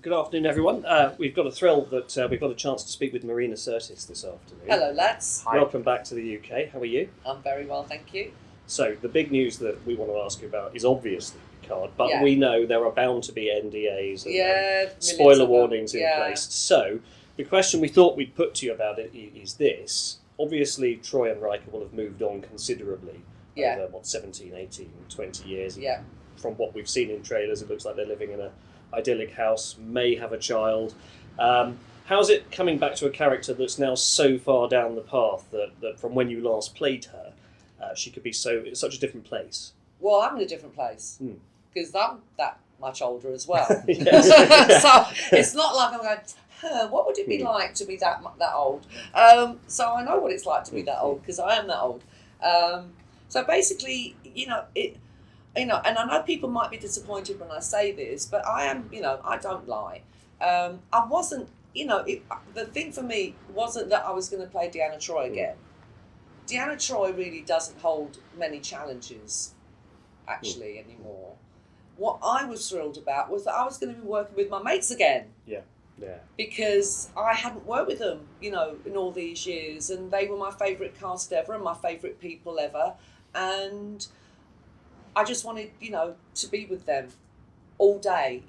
Good afternoon, everyone. We've got a thrill that we've got a chance to speak with Marina Sirtis this afternoon. Hello, lads. Hi. Welcome back to the UK. How are you? I'm very well, thank you. So, the big news that we want to ask you about is obviously Picard, but we know there are bound to be NDAs and spoiler warnings in place. So, the question we thought we'd put to you about it is this. Obviously, Troy and Riker will have moved on considerably over, 17, 18, 20 years. Yeah. From what we've seen in trailers, it looks like they're living in an idyllic house, may have a child. How's it coming back to a character that's now so far down the path that from when you last played her, she could be such a different place? Well, I'm in a different place because I'm that much older as well. So it's not like I'm going, what would it be like to be that old? So I know what it's like to be that old because I am that old. So basically, and I know people might be disappointed when I say this, but I am, I don't lie. I wasn't, the thing for me wasn't that I was going to play Deanna Troi again. Deanna Troi really doesn't hold many challenges, actually, anymore. What I was thrilled about was that I was going to be working with my mates again. Yeah. Because I hadn't worked with them, in all these years, and they were my favourite cast ever and my favourite people ever, and I just wanted, to be with them all day,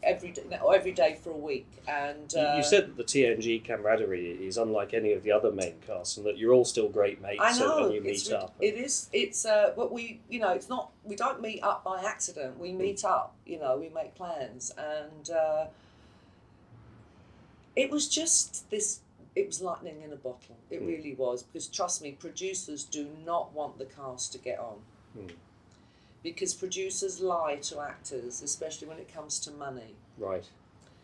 every day for a week. And you said that the TNG camaraderie is unlike any of the other main casts, and that you're all still great mates. I know, and you meet up. It is. It's but we, it's not. We don't meet up by accident. We meet up. We make plans, and it was just this. It was lightning in a bottle. It really was, because trust me, producers do not want the cast to get on. Because producers lie to actors, especially when it comes to money. Right.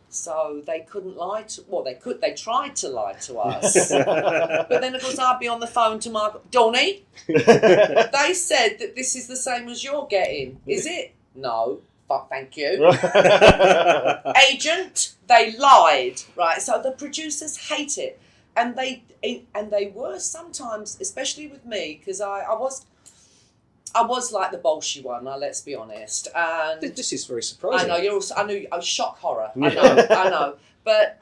So they couldn't lie to... Well, they tried to lie to us. But then, of course, I'd be on the phone to my... Donnie, they said that this is the same as you're getting. Is it? No. Fuck, thank you. Agent, they lied. Right, so the producers hate it. And they were sometimes, especially with me, because I was like the bolshy one, let's be honest. And this is very surprising. I know, I was shock horror. I know. But,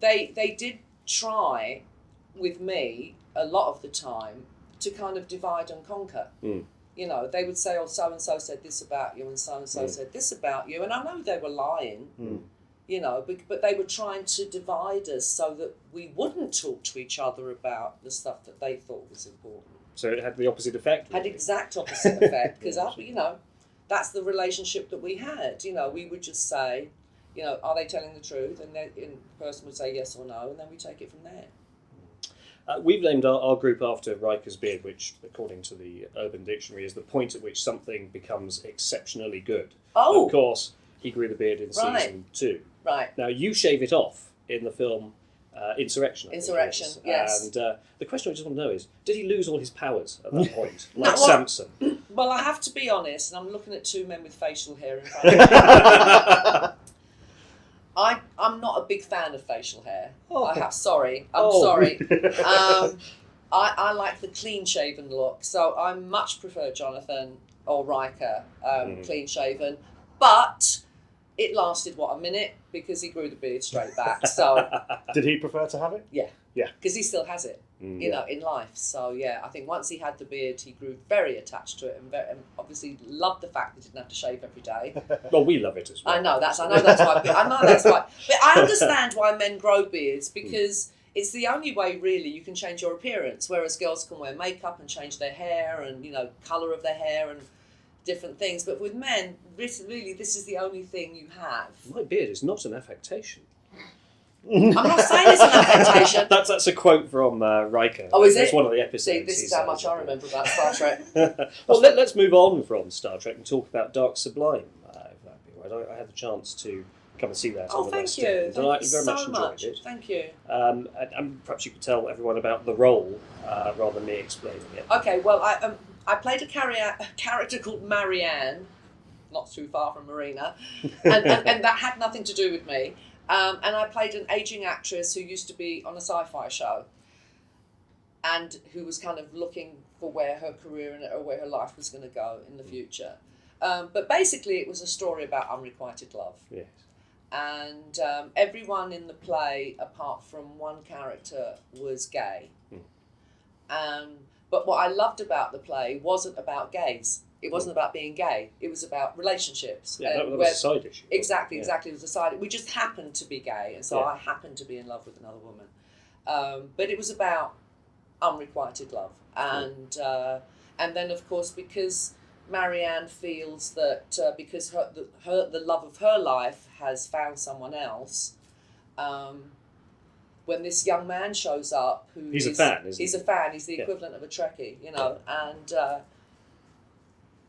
they did try with me a lot of the time to kind of divide and conquer. They would say, oh, so-and-so said this about you and so-and-so said this about you. And I know they were lying, but they were trying to divide us so that we wouldn't talk to each other about the stuff that they thought was important. So it had the opposite effect? Had exact opposite effect, because, that's the relationship that we had. We would just say, are they telling the truth? And the person would say yes or no, and then we take it from there. We've named our group after Rikers Beard, which, according to the Urban Dictionary, is the point at which something becomes exceptionally good. Oh! Of course, he grew the beard in season 2. Right. Now, you shave it off in the film Insurrection. Insurrection, yes. And the question I just want to know is, did he lose all his powers at that point, like Samson? Well, I have to be honest, and I'm looking at two men with facial hair in front of me. I'm not a big fan of facial hair. I'm sorry. I like the clean-shaven look, so I much prefer Jonathan or Riker clean-shaven, but it lasted, a minute, because he grew the beard straight back. So, did he prefer to have it? Yeah. Yeah. Because he still has it, in life. So, yeah, I think once he had the beard, he grew very attached to it and obviously loved the fact that he didn't have to shave every day. Well, we love it as well. I know that's why. But I understand why men grow beards, because it's the only way, really, you can change your appearance, whereas girls can wear makeup and change their hair and, colour of their hair and different things, but with men, really, this is the only thing you have. My beard is not an affectation. I'm not saying it's an affectation. That's a quote from Riker. Oh, is it? It's one of the episodes. See, this is how much I remember about Star Trek. Well, let's move on from Star Trek and talk about Dark Sublime. If that'd be right. I had the chance to come and see that. Oh, thank you. Thank you so much. Enjoyed it. Thank you. And perhaps you could tell everyone about the role rather than me explaining it. Okay, well, I played a character called Marianne, not too far from Marina, and that had nothing to do with me. And I played an ageing actress who used to be on a Sci-Fi show and who was kind of looking for where her career or where her life was going to go in the future. But basically it was a story about unrequited love. Yes. and everyone in the play, apart from one character, was gay. But what I loved about the play wasn't about gays. It wasn't about being gay. It was about relationships. Yeah, that was a side issue. Exactly. It was a side. We just happened to be gay, and so I happened to be in love with another woman. But it was about unrequited love, and then of course because Marianne feels that because the love of her life has found someone else. When this young man shows up, he's a fan, isn't he? He's a fan. He's the equivalent of a Trekkie, and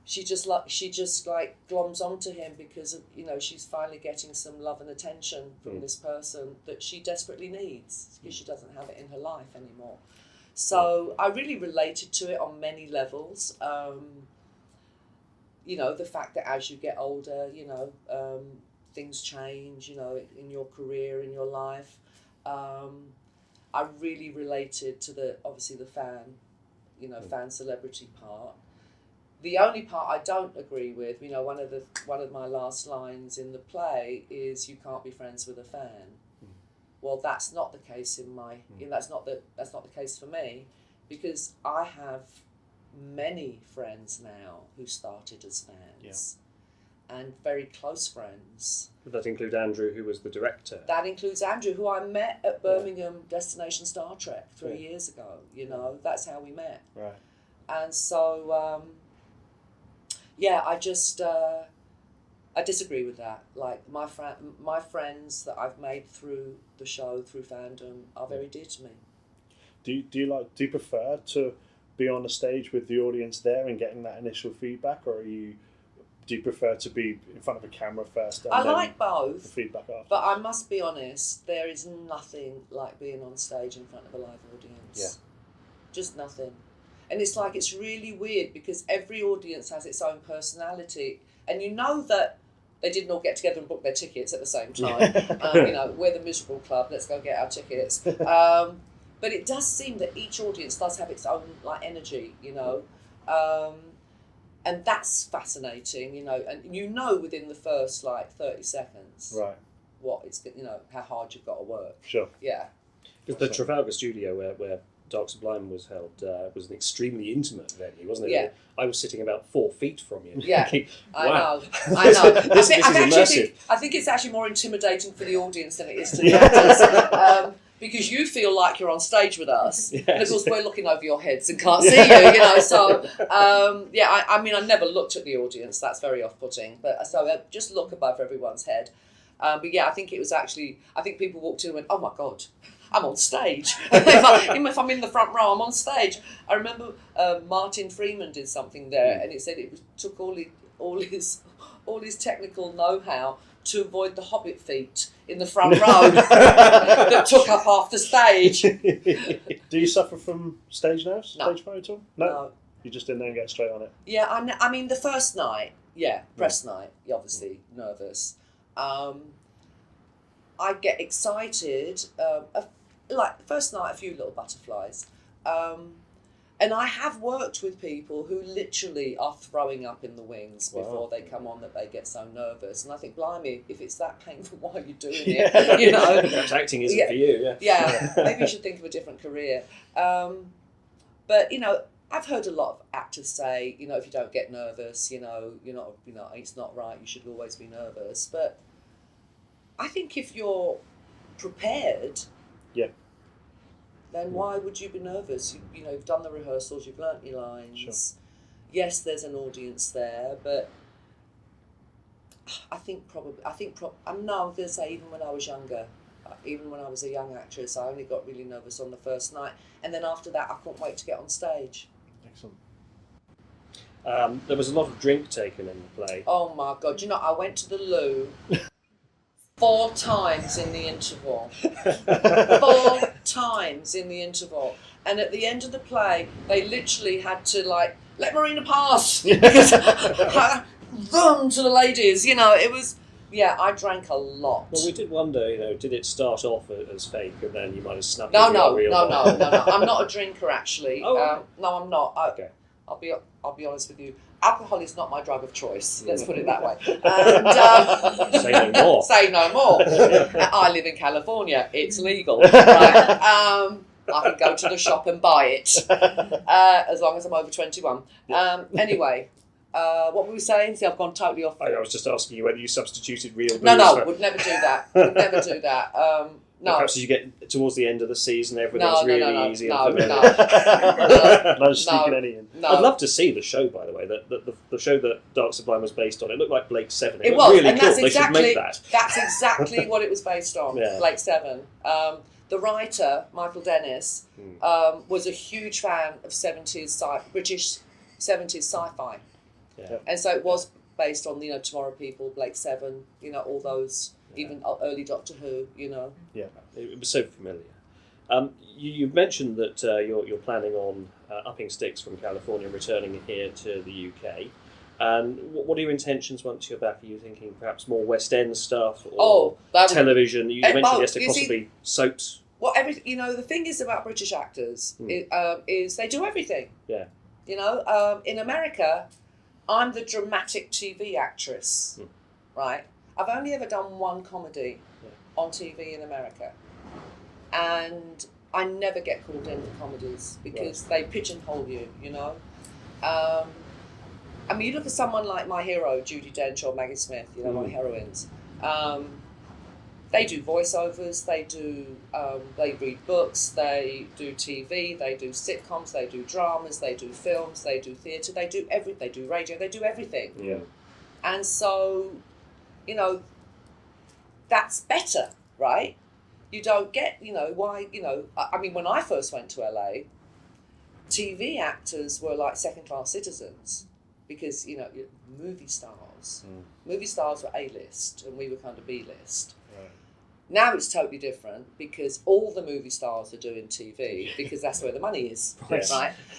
she just gloms onto him because of, she's finally getting some love and attention from this person that she desperately needs because she doesn't have it in her life anymore. So I really related to it on many levels. The fact that as you get older, things change, in your career, in your life. I really related to the fan, fan celebrity part. The only part I don't agree with, one of my last lines in the play is "you can't be friends with a fan." Well, that's not the case that's not the case for me, because I have many friends now who started as fans. And very close friends. Does that include Andrew, who was the director? That includes Andrew, who I met at Birmingham Destination Star Trek 3 years ago. That's how we met. Right. And so, I just I disagree with that. Like my friends that I've made through the show, through fandom, are very dear to me. Do you prefer to be on a stage with the audience there and getting that initial feedback, or do you prefer to be in front of a camera first? And I like both. The feedback after. But I must be honest, there is nothing like being on stage in front of a live audience. Yeah. Just nothing. And it's really weird because every audience has its own personality, and that they didn't all get together and book their tickets at the same time. We're the miserable club. Let's go get our tickets. But it does seem that each audience does have its own energy. And that's fascinating, and within the first 30 seconds, right, what it's how hard you've got to work. Sure. Yeah. Because the Trafalgar Studio where Dark Sublime was held was an extremely intimate venue, wasn't it? Yeah. I was sitting about 4 feet from you. Yeah. Thinking, wow. I know. This is immersive. I think it's actually more intimidating for the audience than it is to the actors. Because you feel like you're on stage with us, yes. And of course we're looking over your heads and can't see you, So, I never looked at the audience. That's very off-putting. But so just look above everyone's head. I think it was actually. I think people walked in and went, "Oh my God, I'm on stage." if I'm in the front row, I'm on stage. I remember Martin Freeman did something there, and it said took all his technical know-how to avoid the Hobbit feet in the front row that took up half the stage. Do you suffer from stage nerves? No. Stage fright at all? No. You just didn't know and get straight on it? Yeah, I mean, the first night, press night, you're obviously nervous. I get excited. First night, a few little butterflies. And I have worked with people who literally are throwing up in the wings before they come on, that they get so nervous. And I think, blimey, if it's that painful, why are you doing it? Perhaps acting isn't for you. Yeah, maybe you should think of a different career. But I've heard a lot of actors say, if you don't get nervous, you're not, it's not right. You should always be nervous. But I think if you're prepared, then why would you be nervous? You've done the rehearsals, you've learnt your lines. Sure. Yes, there's an audience there, but I think I'm going to say even when I was younger, even when I was a young actress, I only got really nervous on the first night, and then after that, I couldn't wait to get on stage. Excellent. There was a lot of drink taken in the play. Oh my God! I went to the loo 4 times in the interval. 4 times in the interval. And at the end of the play, they literally had to, let Marina pass. Because run to the ladies. It was, I drank a lot. Well, we did wonder, did it start off as fake and then you might have snuck No. real I'm not a drinker, actually. Oh, no, I'm not. Okay. I'll be honest with you. Alcohol is not my drug of choice. Let's put it that way. And, say no more. Say no more. I live in California. It's legal. Right? I can go to the shop and buy it as long as I'm over 21. Anyway, what were we saying? See, I've gone totally off. I was just asking you whether you substituted real booze. No, would never do that. Would never do that. No. Perhaps as you get towards the end of the season, everything's really easy. No, sneaking any in. No. I'd love to see the show, by the way. The show that Dark Sublime was based on. It looked like Blake Seven. It was really and cool. That's They should make that. That's exactly what it was based on. Yeah. Blake Seven. The writer Michael Dennis was a huge fan of British 70s sci-fi, and so it was based on Tomorrow People, Blake Seven, all those. Even early Doctor Who, Yeah, it was so familiar. You've mentioned that you're planning on upping sticks from California and returning here to the UK. And what are your intentions once you're back? Are you thinking perhaps more West End stuff or television? You mentioned yesterday possibly soaps. Well, the thing is about British actors is they do everything. Yeah. In America, I'm the dramatic TV actress, right? I've only ever done one comedy on TV in America, and I never get called in for comedies because they pigeonhole you, you look at someone like my hero, Judi Dench or Maggie Smith, my heroines. They do voiceovers, they read books, they do TV, they do sitcoms, they do dramas, they do films, they do theatre, they do radio, they do everything. Yeah. And so, that's better, right? You don't get, why, when I first went to LA, TV actors were like second-class citizens because, movie stars. Movie stars were A-list and we were kind of B-list. Right. Now it's totally different because all the movie stars are doing TV because that's where the money is, right?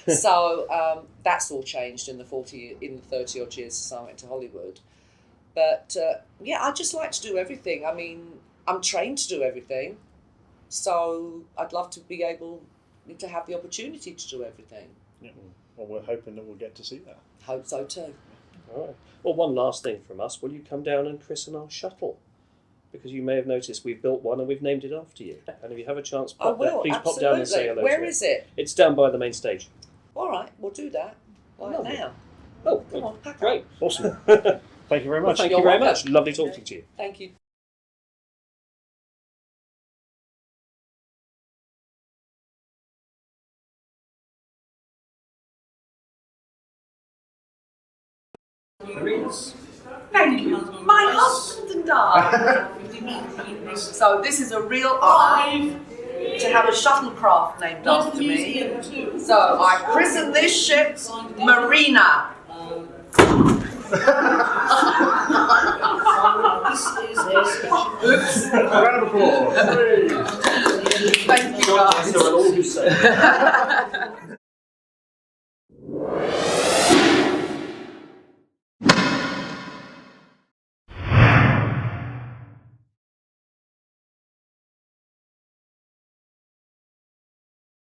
So that's all changed in the 30 odd years since I went to Hollywood. But I just like to do everything. I mean, I'm trained to do everything, so I'd love to be able to have the opportunity to do everything. Yeah. Well, we're hoping that we'll get to see that. Hope so too. All right. Well, one last thing from us. Will you come down and christen our shuttle? Because you may have noticed we've built one and we've named it after you. And if you have a chance, please absolutely. pop down and say hello. Where is it? It's down by the main stage. All right, we'll do that now. Oh, come on, pack great. up. Awesome. Thank you very much. Thank you very much. Lovely talking to you. Thank you. Marinas. Thank you. My husband and I. So this is a real honour to have a shuttlecraft named after me. So I christened this ship Marina. Oops. Round of applause. Thank you guys.